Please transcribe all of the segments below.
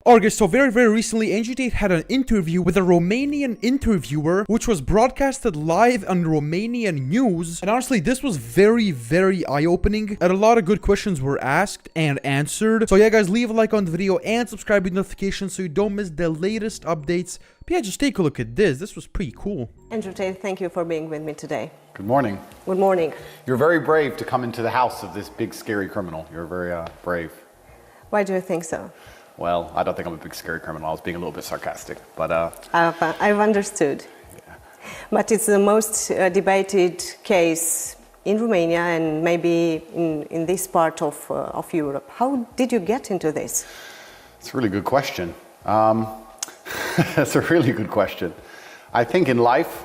Alright guys, so very recently, Tate had an interview with a Romanian interviewer, which was broadcasted live on Romanian news. And honestly, this was very eye-opening, and a lot of good questions were asked and answered. So yeah guys, leave a like on the video and subscribe with notifications so you don't miss the latest updates. But yeah, just take a look at this. This was pretty cool. Tate, thank you for being with me today. Good morning. Good morning. You're very brave to come into the house of this big scary criminal. You're very brave. Why do you think so? Well, I don't think I'm a big scary criminal. I was being a little bit sarcastic, but I've understood. Yeah. But it's the most debated case in Romania and maybe in this part of Europe. How did you get into this? It's a really good question. That's a really good question. I think in life,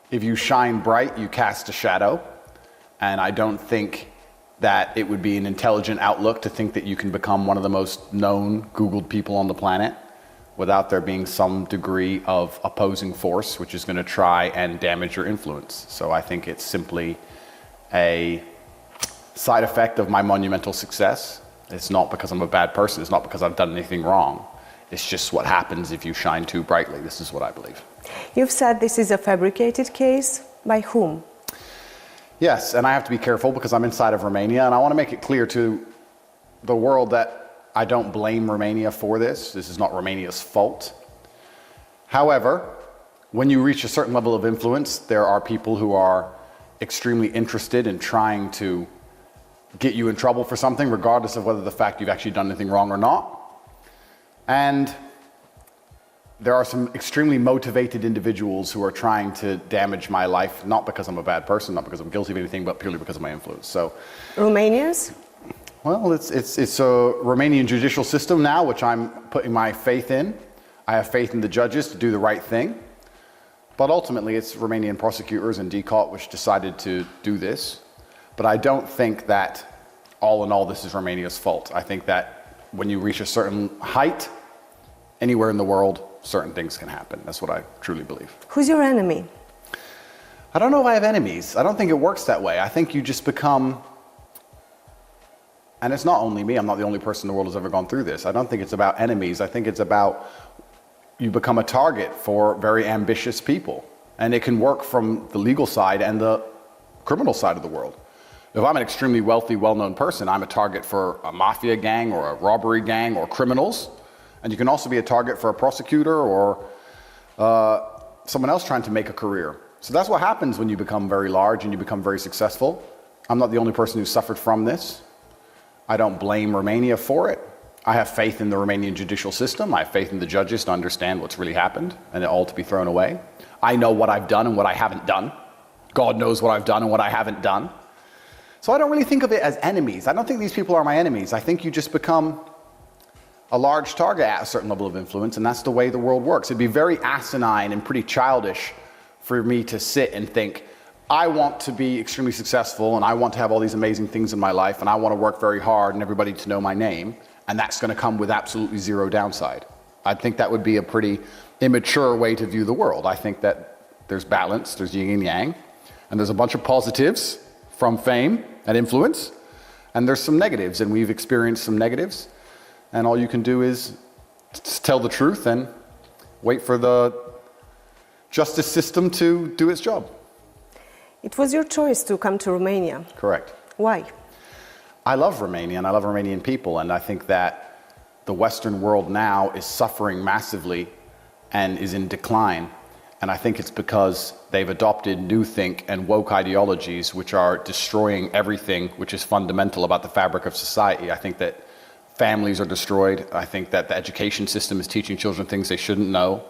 if you shine bright, you cast a shadow. And I don't think that it would be an intelligent outlook to think that you can become one of the most known Googled people on the planet without there being some degree of opposing force, which is going to try and damage your influence. So I think it's simply a side effect of my monumental success. It's not because I'm a bad person. It's not because I've done anything wrong. It's just what happens if you shine too brightly. This is what I believe. You've said this is a fabricated case. By whom? Yes, and I have to be careful because I'm inside of Romania, and I want to make it clear to the world that I don't blame Romania for this. This is not Romania's fault. However, when you reach a certain level of influence, there are people who are extremely interested in trying to get you in trouble for something, regardless of whether the fact you've actually done anything wrong or not. And there are some extremely motivated individuals who are trying to damage my life, not because I'm a bad person, not because I'm guilty of anything, but purely because of my influence. So, Romanians? Well, it's a Romanian judicial system now, which I'm putting my faith in. I have faith in the judges to do the right thing. But ultimately, it's Romanian prosecutors and DCOT which decided to do this. But I don't think that, all in all, this is Romania's fault. I think that when you reach a certain height, anywhere in the world, certain things can happen. That's what I truly believe. Who's your enemy? I don't know if I have enemies. I don't think it works that way. I think you just become, and it's not only me, I'm not the only person in the world who's ever gone through this. I don't think it's about enemies. I think it's about you become a target for very ambitious people. And it can work from the legal side and the criminal side of the world. If I'm an extremely wealthy, well-known person, I'm a target for a mafia gang or a robbery gang or criminals. And you can also be a target for a prosecutor or someone else trying to make a career. So that's what happens when you become very large and you become very successful. I'm not the only person who suffered from this. I don't blame Romania for it. I have faith in the Romanian judicial system. I have faith in the judges to understand what's really happened and it all to be thrown away. I know what I've done and what I haven't done. God knows what I've done and what I haven't done. So I don't really think of it as enemies. I don't think these people are my enemies. I think you just become a large target at a certain level of influence, and that's the way the world works. It'd be very asinine and pretty childish for me to sit and think, I want to be extremely successful and I want to have all these amazing things in my life and I want to work very hard and everybody to know my name, and that's going to come with absolutely zero downside. I think that would be a pretty immature way to view the world. I think that there's balance, there's yin and yang, and there's a bunch of positives from fame and influence, and there's some negatives, and we've experienced some negatives. And all you can do is tell the truth and wait for the justice system to do its job. It was your choice to come to Romania. Correct. Why? I love Romania and I love Romanian people, and I think that the Western world now is suffering massively and is in decline. And I think it's because they've adopted newthink and woke ideologies which are destroying everything which is fundamental about the fabric of society. I think that families are destroyed. I think that the education system is teaching children things they shouldn't know.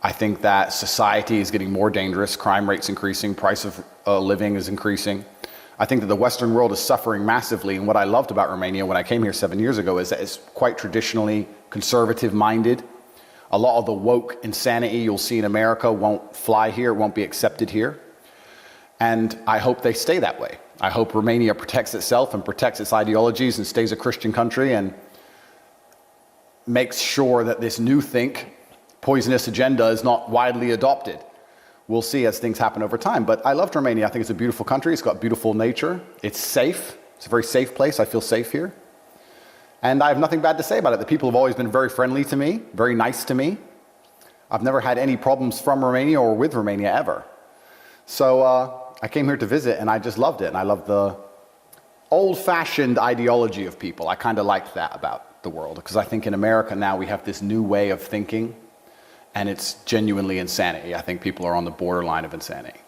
I think that society is getting more dangerous. Crime rate's increasing. Price of living is increasing. I think that the Western world is suffering massively. And what I loved about Romania when I came here 7 years ago is that it's quite traditionally conservative-minded. A lot of the woke insanity you'll see in America won't fly here, won't be accepted here. And I hope they stay that way. I hope Romania protects itself and protects its ideologies and stays a Christian country and makes sure that this new poisonous agenda is not widely adopted. We'll see as things happen over time. But I loved Romania. I think it's a beautiful country. It's got beautiful nature. It's safe. It's a very safe place. I feel safe here. And I have nothing bad to say about it. The people have always been very friendly to me, very nice to me. I've never had any problems from Romania or with Romania ever. So I came here to visit and I just loved it. And I loved the old-fashioned ideology of people. I kind of liked that about the world, because I think in America now we have this new way of thinking, and it's genuinely insanity. I think people are on the borderline of insanity.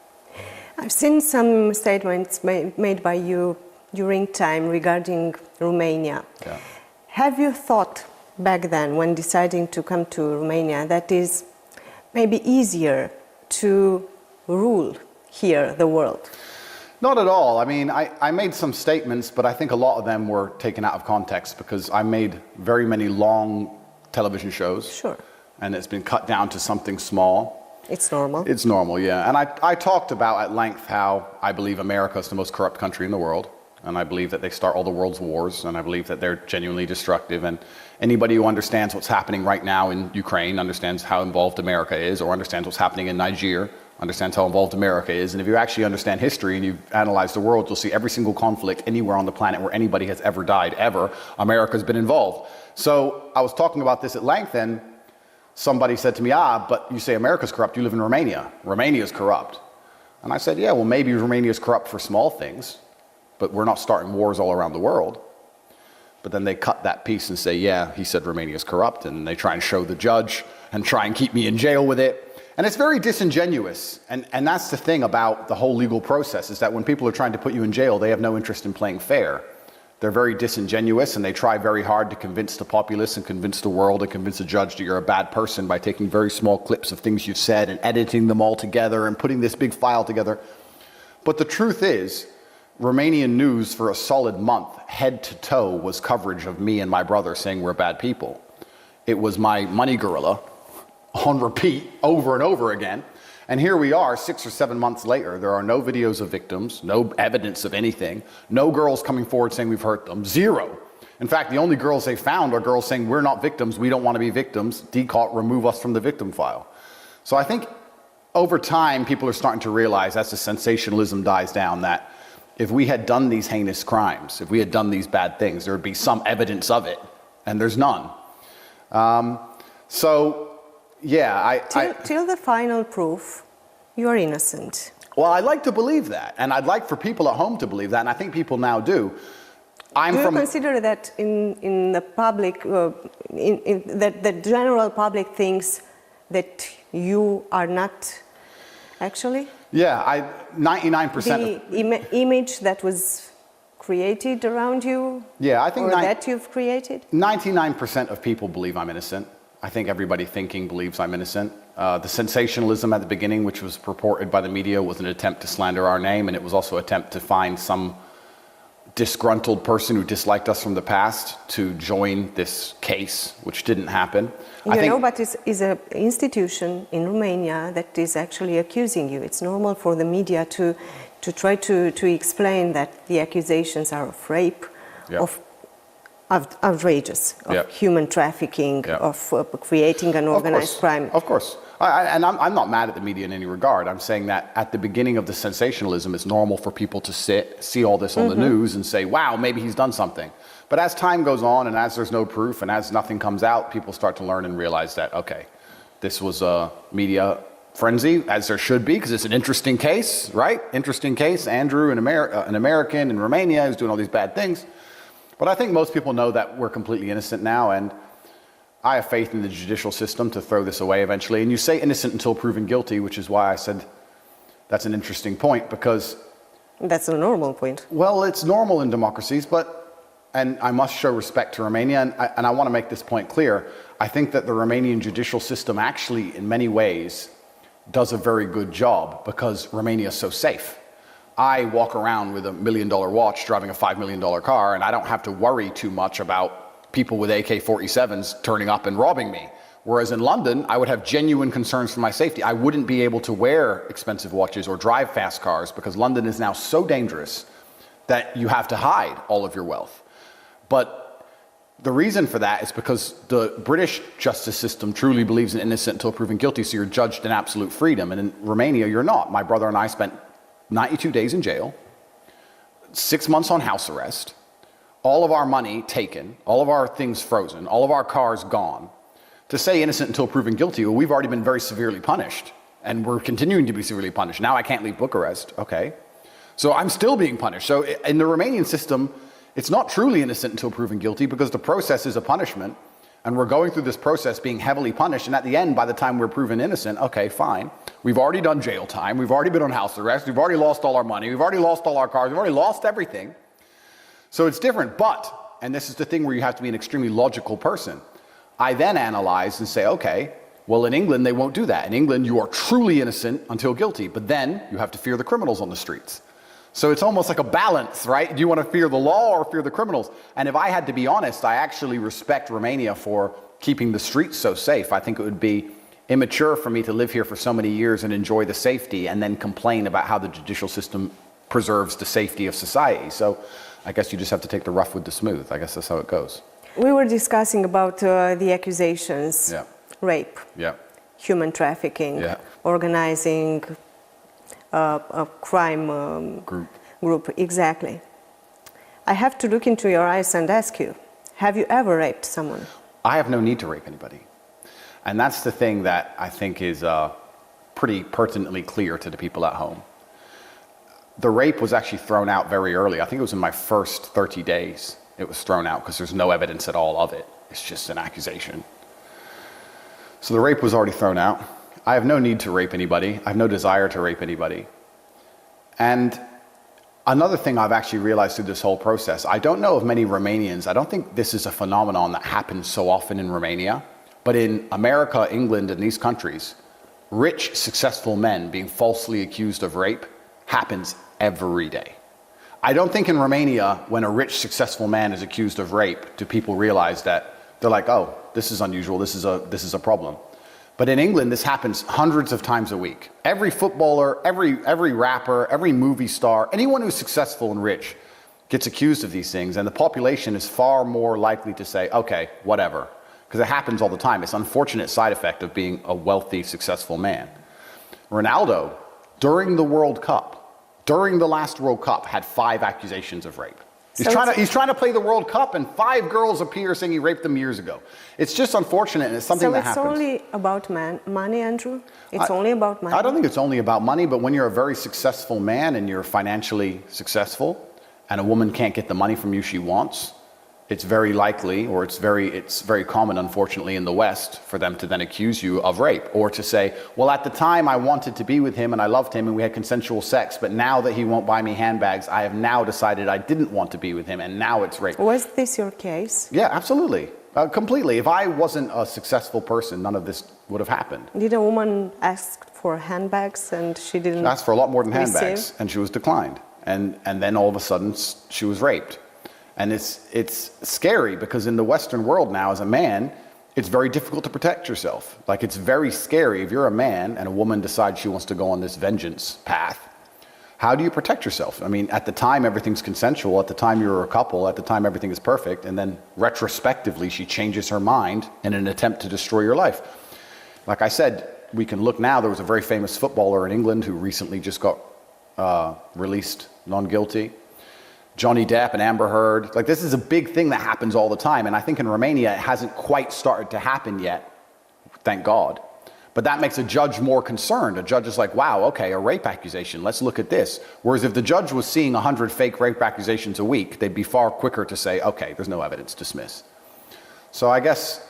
I've seen some statements made by you during time regarding Romania. Yeah. Have you thought back then, when deciding to come to Romania, that is maybe easier to rule here the world? Not at all. I mean, I made some statements, but I think a lot of them were taken out of context, because I made very many long television shows. Sure. And it's been cut down to something small. It's normal. It's normal, yeah. And I talked about at length how I believe America is the most corrupt country in the world. And I believe that they start all the world's wars. And I believe that they're genuinely destructive. And anybody who understands what's happening right now in Ukraine understands how involved America is, or understands what's happening in Niger, understands how involved America is. And if you actually understand history and you analyze the world, you'll see every single conflict anywhere on the planet where anybody has ever died, ever, America's been involved. So I was talking about this at length, and somebody said to me, but you say America's corrupt, you live in Romania. Romania's corrupt. And I said, yeah, well, maybe Romania's corrupt for small things, but we're not starting wars all around the world. But then they cut that piece and say, yeah, he said Romania's corrupt, and they try and show the judge and try and keep me in jail with it. And it's very disingenuous. And that's the thing about the whole legal process, is that when people are trying to put you in jail, they have no interest in playing fair. They're very disingenuous, and they try very hard to convince the populace and convince the world and convince a judge that you're a bad person by taking very small clips of things you've said and editing them all together and putting this big file together. But the truth is, Romanian news for a solid month, head to toe, was coverage of me and my brother saying we're bad people. It was my money gorilla on repeat over and over again. And here we are 6 or 7 months later. There are no videos of victims, no evidence of anything, no girls coming forward saying we've hurt them, zero. In fact, the only girls they found are girls saying we're not victims, we don't want to be victims, DCAUT, remove us from the victim file. So I think over time people are starting to realize, as the sensationalism dies down, that if we had done these heinous crimes, if we had done these bad things, there would be some evidence of it, and there's none. Yeah, till the final proof, you are innocent. Well, I'd like to believe that, and I'd like for people at home to believe that, and I think people now do. Do you consider that in the public, that the general public thinks that you are not actually? Yeah, 99%. The image that was created around you, yeah, I think, or that you've created? 99% of people believe I'm innocent. I think everybody thinking believes I'm innocent. The sensationalism at the beginning, which was purported by the media, was an attempt to slander our name, and it was also an attempt to find some disgruntled person who disliked us from the past to join this case, which didn't happen. But it's an institution in Romania that is actually accusing you. It's normal for the media to try to explain that the accusations are of rape, of outrageous, of human trafficking, of creating an organized crime. Of course. And I'm not mad at the media in any regard. I'm saying that at the beginning of the sensationalism, it's normal for people to see all this on the news and say, wow, maybe he's done something. But as time goes on, and as there's no proof, and as nothing comes out, people start to learn and realize that, okay, this was a media frenzy, as there should be, because it's an interesting case, right? Interesting case. Andrew, an American in Romania, who's doing all these bad things. But I think most people know that we're completely innocent now, and I have faith in the judicial system to throw this away eventually. And you say innocent until proven guilty, which is why I said that's an interesting point, because... That's a normal point. Well, it's normal in democracies, and I must show respect to Romania, and I want to make this point clear. I think that the Romanian judicial system actually, in many ways, does a very good job, because Romania is so safe. I walk around with $1 million watch, driving a $5 million car, and I don't have to worry too much about people with AK-47s turning up and robbing me. Whereas in London, I would have genuine concerns for my safety. I wouldn't be able to wear expensive watches or drive fast cars, because London is now so dangerous that you have to hide all of your wealth. But the reason for that is because the British justice system truly believes in innocent until proven guilty, so you're judged in absolute freedom. And in Romania, you're not. My brother and I spent 92 days in jail, 6 months on house arrest, all of our money taken, all of our things frozen, all of our cars gone, to say innocent until proven guilty, well, we've already been very severely punished, and we're continuing to be severely punished. Now I can't leave Bucharest. Okay. So I'm still being punished. So in the Romanian system, it's not truly innocent until proven guilty because the process is a punishment, and we're going through this process being heavily punished, and at the end, by the time we're proven innocent, okay, fine. We've already done jail time. We've already been on house arrest. We've already lost all our money. We've already lost all our cars. We've already lost everything. So it's different. But, and this is the thing where you have to be an extremely logical person, I then analyze and say, okay, well, in England, they won't do that. In England, you are truly innocent until guilty, but then you have to fear the criminals on the streets. So it's almost like a balance, right? Do you want to fear the law or fear the criminals? And if I had to be honest, I actually respect Romania for keeping the streets so safe. I think it would be immature for me to live here for so many years and enjoy the safety and then complain about how the judicial system preserves the safety of society. So I guess you just have to take the rough with the smooth. I guess that's how it goes. We were discussing about the accusations, Yeah. rape, Yeah. human trafficking, Yeah. organizing a crime group. Exactly. I have to look into your eyes and ask you, have you ever raped someone? I have no need to rape anybody. And that's the thing that I think is pretty pertinently clear to the people at home. The rape was actually thrown out very early. I think it was in my first 30 days it was thrown out because there's no evidence at all of it. It's just an accusation. So the rape was already thrown out. I have no need to rape anybody. I have no desire to rape anybody. And another thing I've actually realized through this whole process, I don't know of many Romanians, I don't think this is a phenomenon that happens so often in Romania, but in America, England, and these countries, rich, successful men being falsely accused of rape happens every day. I don't think in Romania, when a rich, successful man is accused of rape, do people realize that they're like, oh, this is unusual, this is a problem. But in England, this happens hundreds of times a week. Every footballer, every rapper, every movie star, anyone who's successful and rich gets accused of these things, and the population is far more likely to say, okay, whatever, because it happens all the time. It's an unfortunate side effect of being a wealthy, successful man. Ronaldo, during the World Cup, during the last World Cup, had 5 accusations of rape. He's trying to play the World Cup, and 5 girls appear saying he raped them years ago. It's just unfortunate, and it's something that happens. So it's only about money, Andrew? It's only about money? I don't think it's only about money, but when you're a very successful man and you're financially successful, and a woman can't get the money from you she wants, it's very likely, or it's very common, unfortunately, in the West, for them to then accuse you of rape, or to say, well, at the time I wanted to be with him and I loved him and we had consensual sex, but now that he won't buy me handbags, I have now decided I didn't want to be with him, and now it's rape. Was this your case? Yeah, absolutely. Completely. If I wasn't a successful person, none of this would have happened. Did a woman ask for handbags and she didn't She asked for a lot more than handbags, receive? and she was declined. And then all of a sudden she was raped. And it's scary because in the Western world now, as a man, it's very difficult to protect yourself. Like, it's very scary if you're a man and a woman decides she wants to go on this vengeance path. How do you protect yourself? I mean, at the time, everything's consensual. At the time, you're a couple. At the time, everything is perfect. And then retrospectively, she changes her mind in an attempt to destroy your life. Like I said, we can look now. There was a very famous footballer in England who recently just got released non-guilty. Johnny Depp and Amber Heard. Like, this is a big thing that happens all the time. And I think in Romania, it hasn't quite started to happen yet. Thank God. But that makes a judge more concerned. A judge is like, wow, okay, a rape accusation. Let's look at this. Whereas if the judge was seeing 100 fake rape accusations a week, they'd be far quicker to say, okay, there's no evidence, dismiss. So I guess...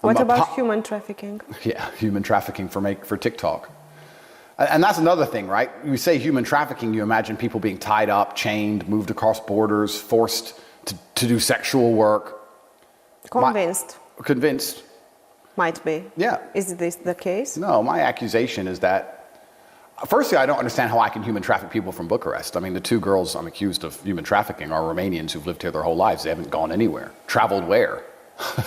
What about human trafficking? Yeah, human trafficking for TikTok. And that's another thing, right? You say human trafficking, you imagine people being tied up, chained, moved across borders, forced to do sexual work. Convinced. Convinced. Might be. Yeah. Is this the case? No, my accusation is that, firstly, I don't understand how I can human traffic people from Bucharest. I mean, the 2 girls I'm accused of human trafficking are Romanians who've lived here their whole lives. They haven't gone anywhere. Traveled where?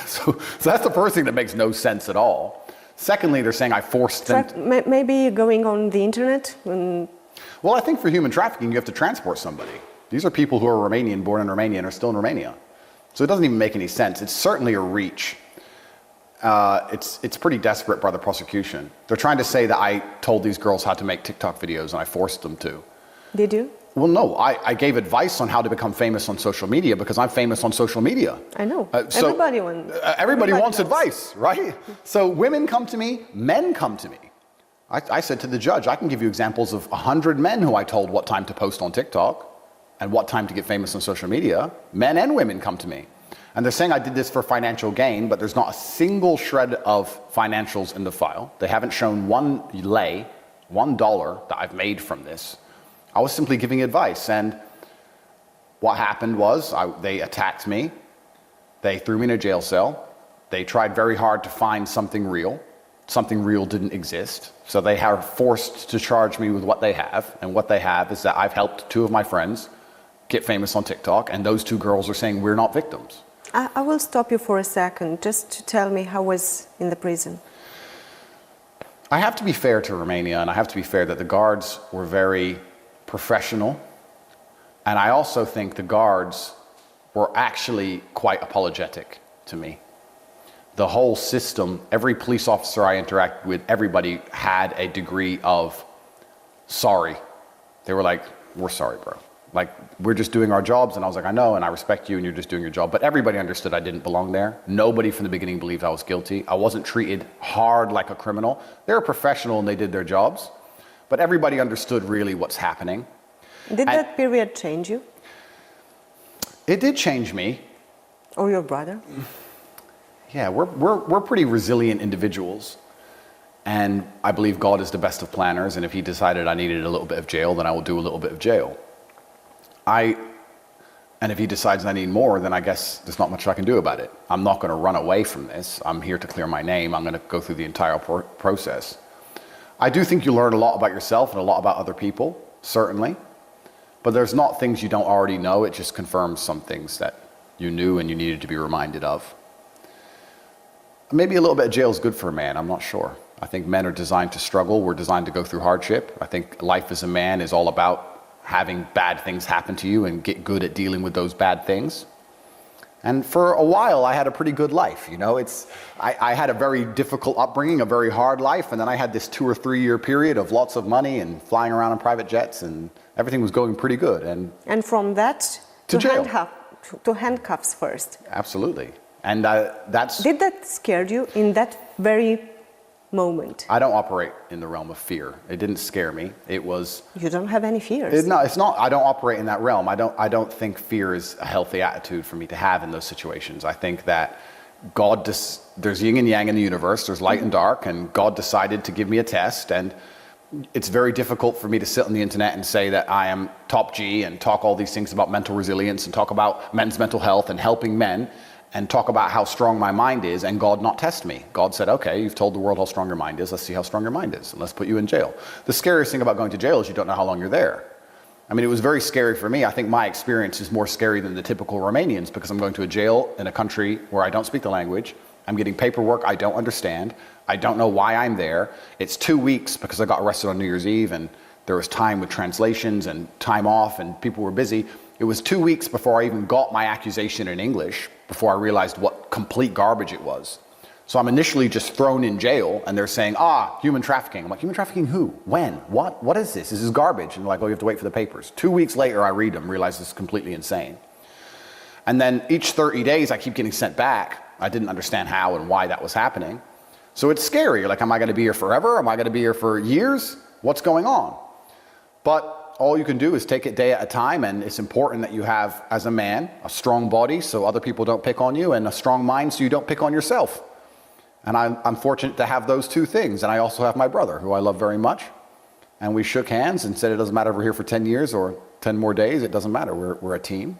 So that's the first thing that makes no sense at all. Secondly, they're saying I forced them... Maybe going on the internet? Well, I think for human trafficking, you have to transport somebody. These are people who are Romanian, born in Romania, and are still in Romania. So it doesn't even make any sense. It's certainly a reach. It's pretty desperate by the prosecution. They're trying to say that I told these girls how to make TikTok videos and I forced them to. Did you? Well, no, I gave advice on how to become famous on social media because I'm famous on social media. I know. So everybody wants knows. advice, right? So women come to me, men come to me. I said to the judge, I can give you examples of 100 men who I told what time to post on TikTok and what time to get famous on social media. Men and women come to me. And they're saying I did this for financial gain, but there's not a single shred of financials in the file. They haven't shown $1 that I've made from this. I was simply giving advice. And what happened was they attacked me. They threw me in a jail cell. They tried very hard to find something real. Something real didn't exist. So they are forced to charge me with what they have. And what they have is that I've helped 2 of my friends get famous on TikTok. And those 2 girls are saying we're not victims. I will stop you for a second just to tell me how was in the prison. I have to be fair to Romania, and I have to be fair that the guards were very professional. And I also think the guards were actually quite apologetic to me. The whole system, every police officer I interacted with, everybody had a degree of sorry. They were like, we're sorry, bro. Like, we're just doing our jobs. And I was like, I know, and I respect you, and you're just doing your job. But everybody understood I didn't belong there. Nobody from the beginning believed I was guilty. I wasn't treated hard like a criminal. They were professional and they did their jobs. But everybody understood really what's happening. Did that period change you? It did change me. Or your brother? Yeah, we're pretty resilient individuals. And I believe God is the best of planners. And if he decided I needed a little bit of jail, then I will do a little bit of jail. And if he decides I need more, then I guess there's not much I can do about it. I'm not going to run away from this. I'm here to clear my name. I'm going to go through the entire process. I do think you learn a lot about yourself and a lot about other people, certainly. But there's not things you don't already know. It just confirms some things that you knew and you needed to be reminded of. Maybe a little bit of jail is good for a man. I'm not sure. I think men are designed to struggle. We're designed to go through hardship. I think life as a man is all about having bad things happen to you and get good at dealing with those bad things. And for a while, I had a pretty good life. You know, I had a very difficult upbringing, a very hard life, and then I had this 2 or 3 year period of lots of money and flying around in private jets, and everything was going pretty good. And from that to jail. To handcuffs first. Absolutely. And that's... Did that scare you in that very moment? I don't operate in the realm of fear. It didn't scare me. It was... You don't have any fears? No, it's not. I don't operate in that realm. I don't think fear is a healthy attitude for me to have in those situations. I think that there's yin and yang in the universe. There's light and dark, and God decided to give me a test, and it's very difficult for me to sit on the internet and say that I am top G and talk all these things about mental resilience and talk about men's mental health and helping men and talk about how strong my mind is and God not test me. God said, okay, you've told the world how strong your mind is. Let's see how strong your mind is, and let's put you in jail. The scariest thing about going to jail is you don't know how long you're there. I mean, it was very scary for me. I think my experience is more scary than the typical Romanians because I'm going to a jail in a country where I don't speak the language. I'm getting paperwork I don't understand. I don't know why I'm there. It's 2 weeks because I got arrested on New Year's Eve and there was time with translations and time off and people were busy. It was 2 weeks before I even got my accusation in English, before I realized what complete garbage it was. So I'm initially just thrown in jail and they're saying, human trafficking. I'm like, human trafficking who? When? What? What is this? This is garbage. And they're like, oh, you have to wait for the papers. 2 weeks later, I read them, realize this is completely insane. And then each 30 days, I keep getting sent back. I didn't understand how and why that was happening. So it's scary. You're like, am I going to be here forever? Am I going to be here for years? What's going on? But all you can do is take it day at a time, and it's important that you have, as a man, a strong body so other people don't pick on you, and a strong mind so you don't pick on yourself. And I'm fortunate to have those two things. And I also have my brother, who I love very much. And we shook hands and said, it doesn't matter if we're here for 10 years or 10 more days. It doesn't matter. We're a team.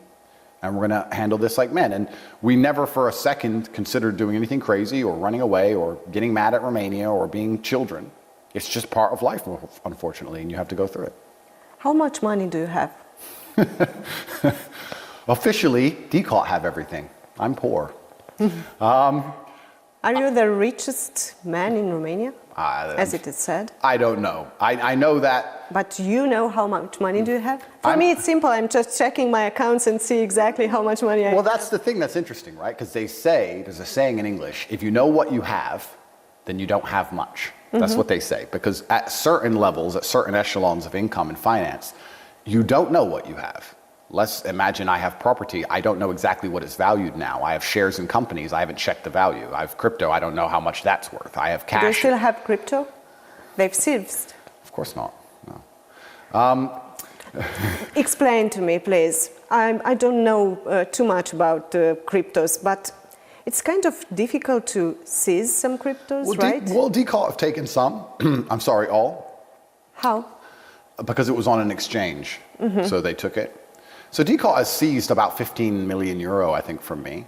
And we're going to handle this like men. And we never for a second considered doing anything crazy or running away or getting mad at Romania or being children. It's just part of life, unfortunately, and you have to go through it. How much money do you have? Officially, DCOT have everything. I'm poor. Are you the richest man in Romania, as it is said? I don't know. I know that. But you know how much money do you have? For me, it's simple. I'm just checking my accounts and see exactly how much money I have. Well, that's the thing that's interesting, right? Because they say, there's a saying in English, if you know what you have, then you don't have much. That's what they say. Because at certain levels, at certain echelons of income and finance, you don't know what you have. Let's imagine I have property. I don't know exactly what it's valued now. I have shares in companies. I haven't checked the value. I have crypto. I don't know how much that's worth. I have cash. Do you still have crypto? They've ceased. Of course not. No. Explain to me, please. I don't know too much about cryptos, but it's kind of difficult to seize some cryptos, right? Decalt have taken some. I'm sorry, all. How? Because it was on an exchange, so they took it. So Decalt has seized about 15 million euro, I think, from me,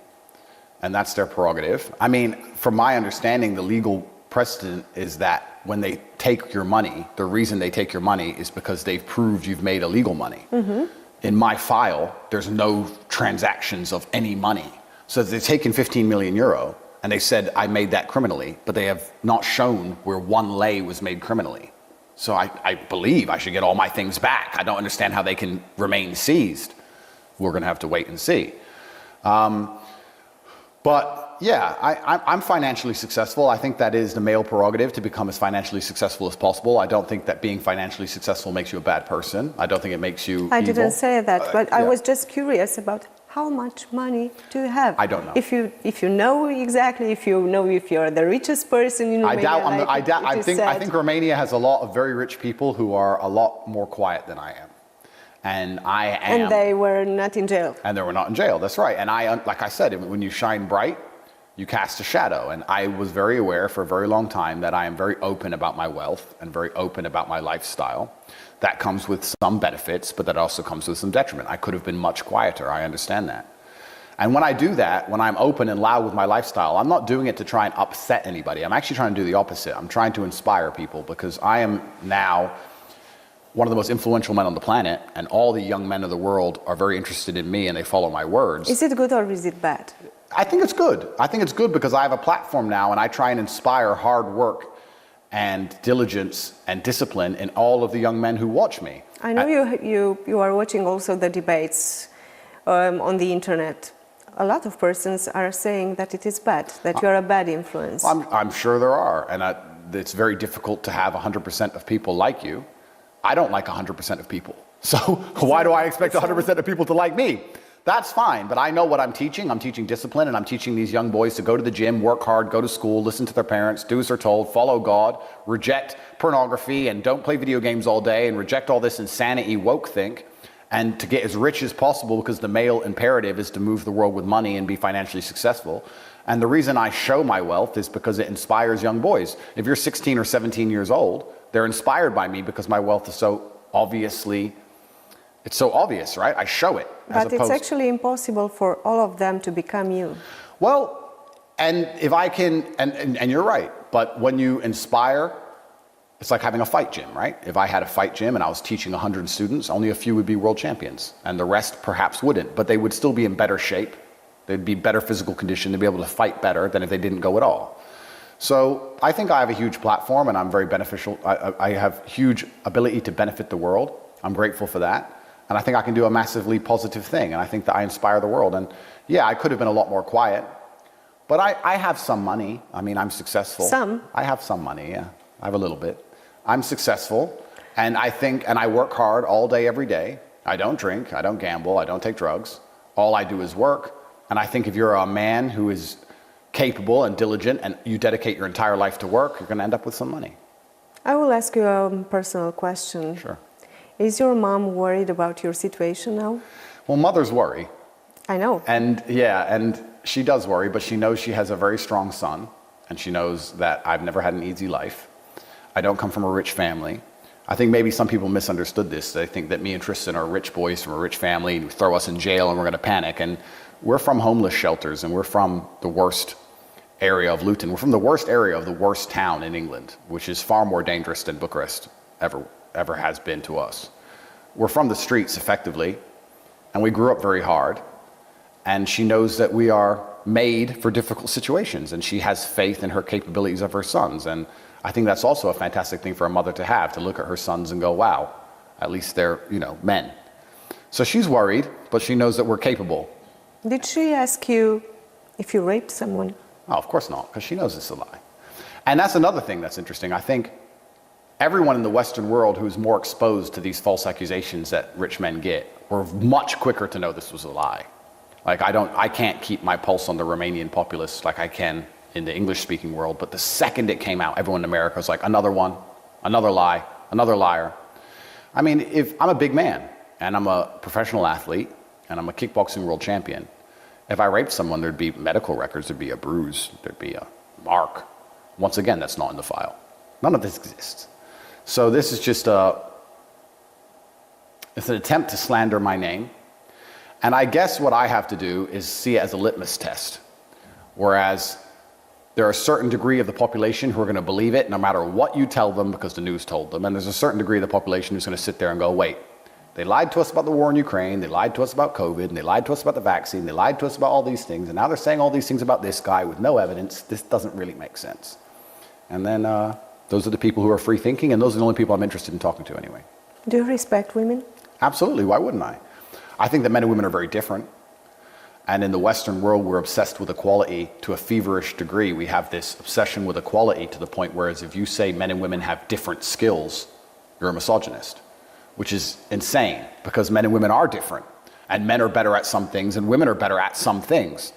and that's their prerogative. I mean, from my understanding, the legal precedent is that when they take your money, the reason they take your money is because they've proved you've made illegal money. In my file, there's no transactions of any money. So they've taken 15 million euro, and they said I made that criminally, but they have not shown where 1 lei was made criminally. So I believe I should get all my things back. I don't understand how they can remain seized. We're going to have to wait and see. But yeah, I'm financially successful. I think that is the male prerogative to become as financially successful as possible. I don't think that being financially successful makes you a bad person. I don't think it makes you I evil. didn't say that, but I was just curious about how much money do you have? I don't know. If you know exactly, if you know if you're the richest person in Romania. I think Romania has a lot of very rich people who are a lot more quiet than I am. And I am. And they were not in jail. And they were not in jail, that's right. And like I said, when you shine bright, you cast a shadow. And I was very aware for a very long time that I am very open about my wealth and very open about my lifestyle. That comes with some benefits, but that also comes with some detriment. I could have been much quieter, I understand that. And when I do that, when I'm open and loud with my lifestyle, I'm not doing it to try and upset anybody. I'm actually trying to do the opposite. I'm trying to inspire people, because I am now one of the most influential men on the planet, and all the young men of the world are very interested in me and they follow my words. Is it good or is it bad? I think it's good. I think it's good because I have a platform now and I try and inspire hard work and diligence and discipline in all of the young men who watch me. I know you are watching also the debates on the internet. A lot of persons are saying that it is bad, that you are a bad influence. I'm sure there are, and it's very difficult to have 100% of people like you. I don't like 100% of people, so why do I expect 100% of people to like me? That's fine, but I know what I'm teaching. I'm teaching discipline, and I'm teaching these young boys to go to the gym, work hard, go to school, listen to their parents, do as they're told, follow God, reject pornography, and don't play video games all day, and reject all this insanity woke think, and to get as rich as possible, because the male imperative is to move the world with money and be financially successful. And the reason I show my wealth is because it inspires young boys. If you're 16 or 17 years old, they're inspired by me because my wealth is so obviously, it's so obvious, right? I show it. But it's actually impossible for all of them to become you. Well, and if I can, and you're right, but when you inspire, it's like having a fight gym, right? If I had a fight gym and I was teaching 100 students, only a few would be world champions, and the rest perhaps wouldn't, but they would still be in better shape. They'd be better physical condition to be able to fight better than if they didn't go at all. So I think I have a huge platform and I'm very beneficial. I have huge ability to benefit the world. I'm grateful for that. And I think I can do a massively positive thing. And I think that I inspire the world. And yeah, I could have been a lot more quiet, but I have some money. I mean, I'm successful. Some? I have some money, yeah. I have a little bit. I'm successful. And I work hard all day, every day. I don't drink, I don't gamble, I don't take drugs. All I do is work. And I think if you're a man who is capable and diligent and you dedicate your entire life to work, you're going to end up with some money. I will ask you a personal question. Sure. Is your mom worried about your situation now? Well, mothers worry. I know. And yeah, and she does worry, but she knows she has a very strong son, and she knows that I've never had an easy life. I don't come from a rich family. I think maybe some people misunderstood this. They think that me and Tristan are rich boys from a rich family, and throw us in jail and we're going to panic. And we're from homeless shelters, and we're from the worst area of Luton. We're from the worst area of the worst town in England, which is far more dangerous than Bucharest ever has been to us. We're from the streets, effectively, and we grew up very hard. And she knows that we are made for difficult situations, and she has faith in her capabilities of her sons. And I think that's also a fantastic thing for a mother to have, to look at her sons and go, wow, at least they're, men. So she's worried, but she knows that we're capable. Did she ask you if you raped someone? Oh, of course not, because she knows it's a lie. And that's another thing that's interesting. I think everyone in the Western world who's more exposed to these false accusations that rich men get were much quicker to know this was a lie. Like I can't keep my pulse on the Romanian populace like I can in the English-speaking world, but the second it came out, everyone in America was like, another one, another lie, another liar. I mean, if I'm a big man, and I'm a professional athlete, and I'm a kickboxing world champion, if I raped someone, there'd be medical records, there'd be a bruise, there'd be a mark. Once again, that's not in the file. None of this exists. So this is just it's an attempt to slander my name. And I guess what I have to do is see it as a litmus test. Whereas there are a certain degree of the population who are going to believe it no matter what you tell them because the news told them. And there's a certain degree of the population who's going to sit there and go, wait, they lied to us about the war in Ukraine, they lied to us about COVID, and they lied to us about the vaccine, they lied to us about all these things, and now they're saying all these things about this guy with no evidence. This doesn't really make sense. And then those are the people who are free thinking, and those are the only people I'm interested in talking to anyway. Do you respect women? Absolutely, why wouldn't I? I think that men and women are very different. And in the Western world, we're obsessed with equality to a feverish degree. We have this obsession with equality to the point where if you say men and women have different skills, you're a misogynist, which is insane because men and women are different. And men are better at some things and women are better at some things.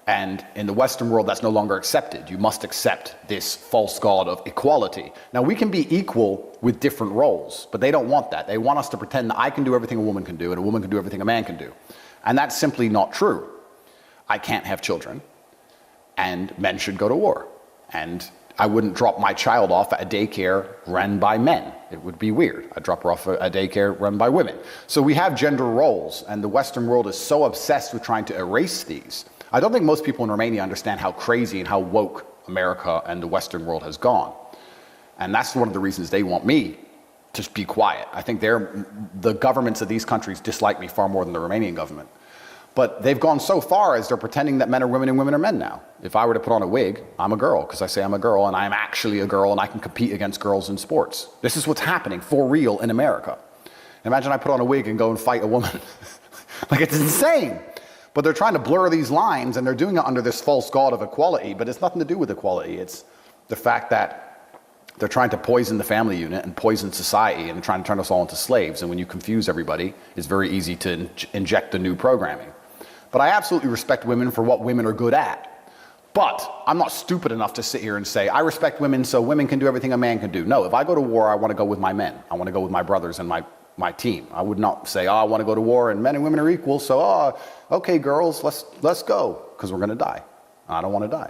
And in the Western world, that's no longer accepted. You must accept this false god of equality. Now, we can be equal with different roles, but they don't want that. They want us to pretend that I can do everything a woman can do and a woman can do everything a man can do. And that's simply not true. I can't have children, and men should go to war. And I wouldn't drop my child off at a daycare run by men. It would be weird. I'd drop her off at a daycare run by women. So we have gender roles, and the Western world is so obsessed with trying to erase these. I don't think most people in Romania understand how crazy and how woke America and the Western world has gone. And that's one of the reasons they want me to be quiet. I think the governments of these countries dislike me far more than the Romanian government. But they've gone so far as they're pretending that men are women and women are men now. If I were to put on a wig, I'm a girl because I say I'm a girl and I'm actually a girl and I can compete against girls in sports. This is what's happening for real in America. Imagine I put on a wig and go and fight a woman. Like, it's insane. But they're trying to blur these lines and they're doing it under this false god of equality, but it's nothing to do with equality. It's the fact that they're trying to poison the family unit and poison society and trying to turn us all into slaves. And when you confuse everybody, it's very easy to inject the new programming. But I absolutely respect women for what women are good at. But I'm not stupid enough to sit here and say, I respect women so women can do everything a man can do. No, if I go to war, I want to go with my men. I want to go with my brothers and my team. I would not say, I want to go to war and men and women are equal, so, okay, girls, let's go, because we're going to die. I don't want to die.